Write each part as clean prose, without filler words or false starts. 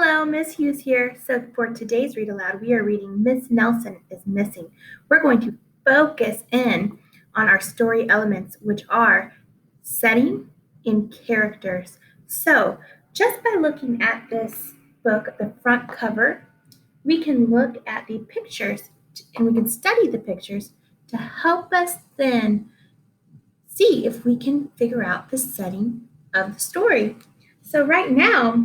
Hello, Miss Hughes here. So for today's Read Aloud, we are reading Miss Nelson is Missing. We're going to focus in on our story elements, which are setting and characters. So just by looking at this book, the front cover, we can look at the pictures and we can study the pictures to help us then see if we can figure out the setting of the story. So right now,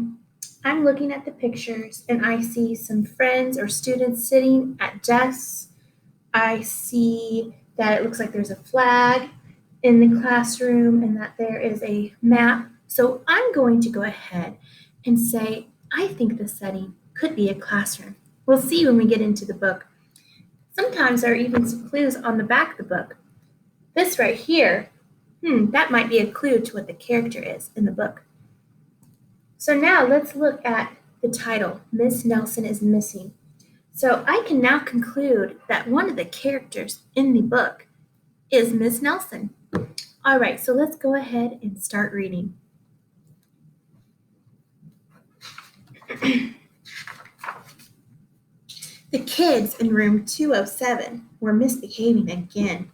I'm looking at the pictures and I see some friends or students sitting at desks. I see that it looks like there's a flag in the classroom and that there is a map. So I'm going to go ahead and say, I think the setting could be a classroom. We'll see when we get into the book. Sometimes there are even some clues on the back of the book. This right here, that might be a clue to what the character is in the book. So now let's look at the title, Miss Nelson is Missing. So I can now conclude that one of the characters in the book is Miss Nelson. All right, so let's go ahead and start reading. The kids in room 207 were misbehaving again.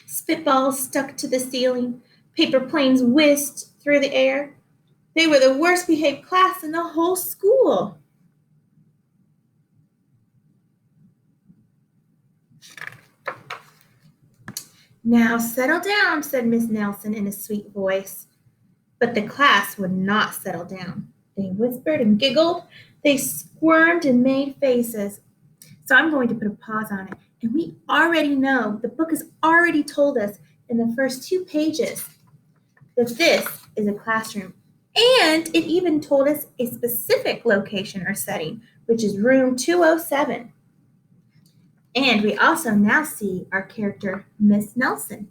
Spitballs stuck to the ceiling, paper planes whizzed through the air. They were the worst behaved class in the whole school. Now settle down, said Miss Nelson in a sweet voice. But the class would not settle down. They whispered and giggled. They squirmed and made faces. So I'm going to put a pause on it. And we already know, the book has already told us in the first 2 pages that this is a classroom. And it even told us a specific location or setting, which is room 207. And we also now see our character, Miss Nelson.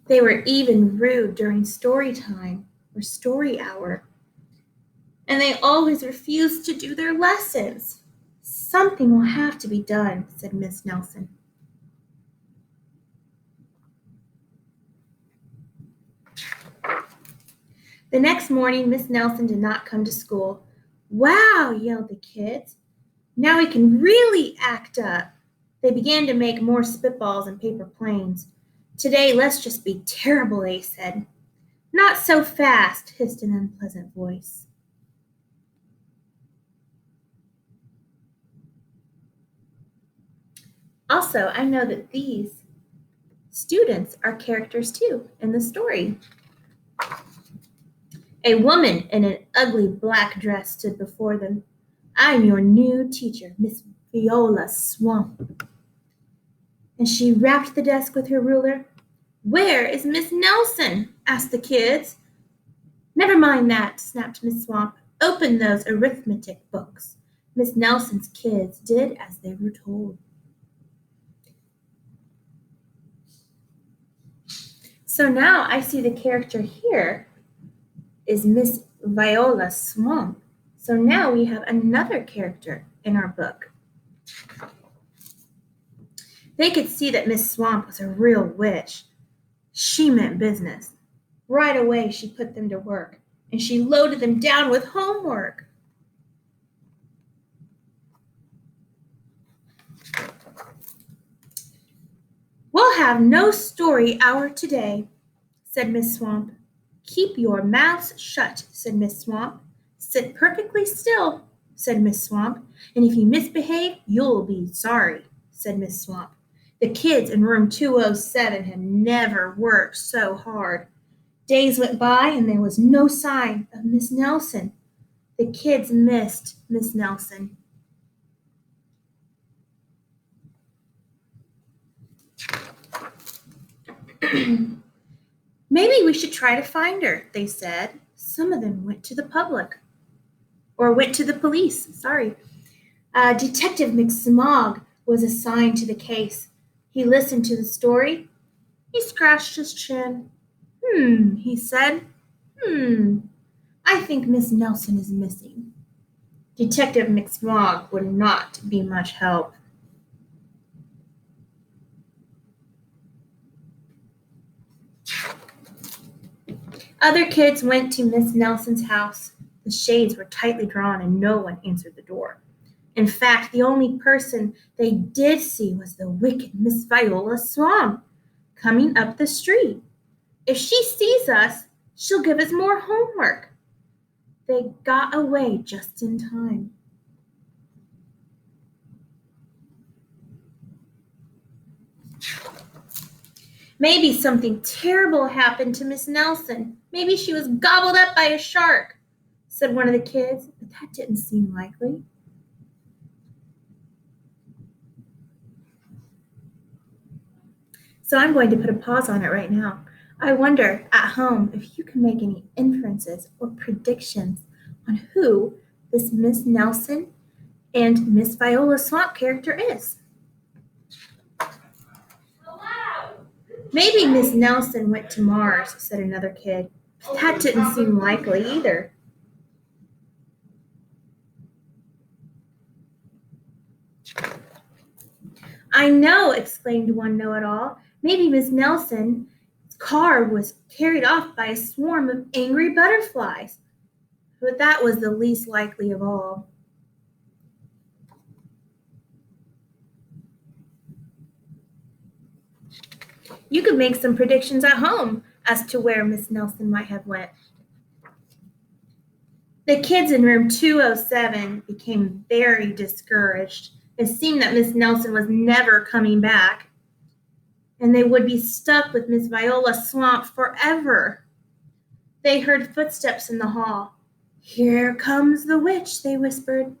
They were even rude during story time or story hour. And they always refused to do their lessons. Something will have to be done, said Miss Nelson. The next morning, Miss Nelson did not come to school. Wow, yelled the kids. Now we can really act up. They began to make more spitballs and paper planes. Today, let's just be terrible, they said. Not so fast, hissed an unpleasant voice. Also, I know that these students are characters too in the story. A woman in an ugly black dress stood before them. I'm your new teacher, Miss Viola Swamp. And she rapped the desk with her ruler. Where is Miss Nelson? Asked the kids. Never mind that, snapped Miss Swamp. Open those arithmetic books. Miss Nelson's kids did as they were told. So now I see the character here is Miss Viola Swamp. So now we have another character in our book. They could see that Miss Swamp was a real witch. She meant business. Right away, she put them to work, and she loaded them down with homework. We'll have no story hour today, said Miss Swamp. Keep your mouths shut, said Miss Swamp. Sit perfectly still, said Miss Swamp, and if you misbehave, you'll be sorry, said Miss Swamp. The kids in room 207 had never worked so hard. Days went by and there was no sign of Miss Nelson. The kids missed Miss Nelson. Maybe we should try to find her, they said. Some of them went to the police. Detective McSmog was assigned to the case. He listened to the story. He scratched his chin. He said. I think Miss Nelson is missing. Detective McSmog would not be much help. Other kids went to Miss Nelson's house. The shades were tightly drawn and no one answered the door. In fact, the only person they did see was the wicked Miss Viola Swamp coming up the street. If she sees us, she'll give us more homework. They got away just in time. Maybe something terrible happened to Miss Nelson. Maybe she was gobbled up by a shark, said one of the kids, but that didn't seem likely. So I'm going to put a pause on it right now. I wonder at home if you can make any inferences or predictions on who this Miss Nelson and Miss Viola Swamp character is. Maybe Miss Nelson went to Mars, said another kid. But that didn't seem likely either. I know, exclaimed one know-it-all. Maybe Miss Nelson's car was carried off by a swarm of angry butterflies. But that was the least likely of all. You could make some predictions at home as to where Miss Nelson might have went. The kids in room 207 became very discouraged. It seemed that Miss Nelson was never coming back, and they would be stuck with Miss Viola Swamp forever. They heard footsteps in the hall. Here comes the witch, they whispered.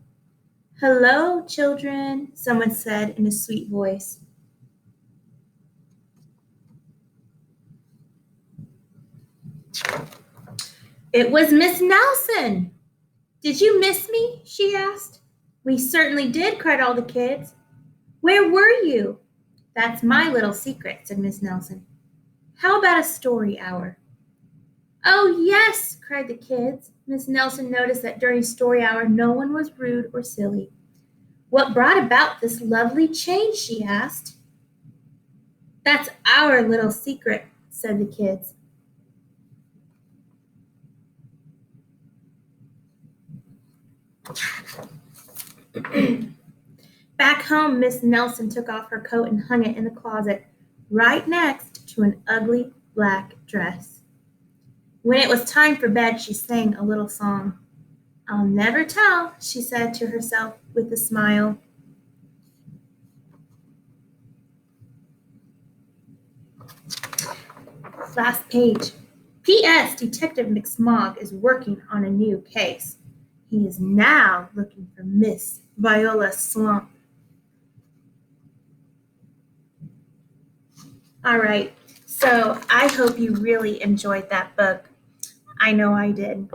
Hello, children, someone said in a sweet voice. It was Miss Nelson. Did you miss me? She asked. We certainly did, cried all the kids. Where were you? That's my little secret, said Miss Nelson. How about a story hour? Oh, yes, cried the kids. Miss Nelson noticed that during story hour no one was rude or silly. What brought about this lovely change? She asked. That's our little secret, said the kids. Back home, Miss Nelson took off her coat and hung it in the closet, right next to an ugly black dress. When it was time for bed, she sang a little song. I'll never tell, she said to herself with a smile. Last page. P.S. Detective McSmog is working on a new case. He is now looking for Miss Viola Swamp. All right, so I hope you really enjoyed that book. I know I did.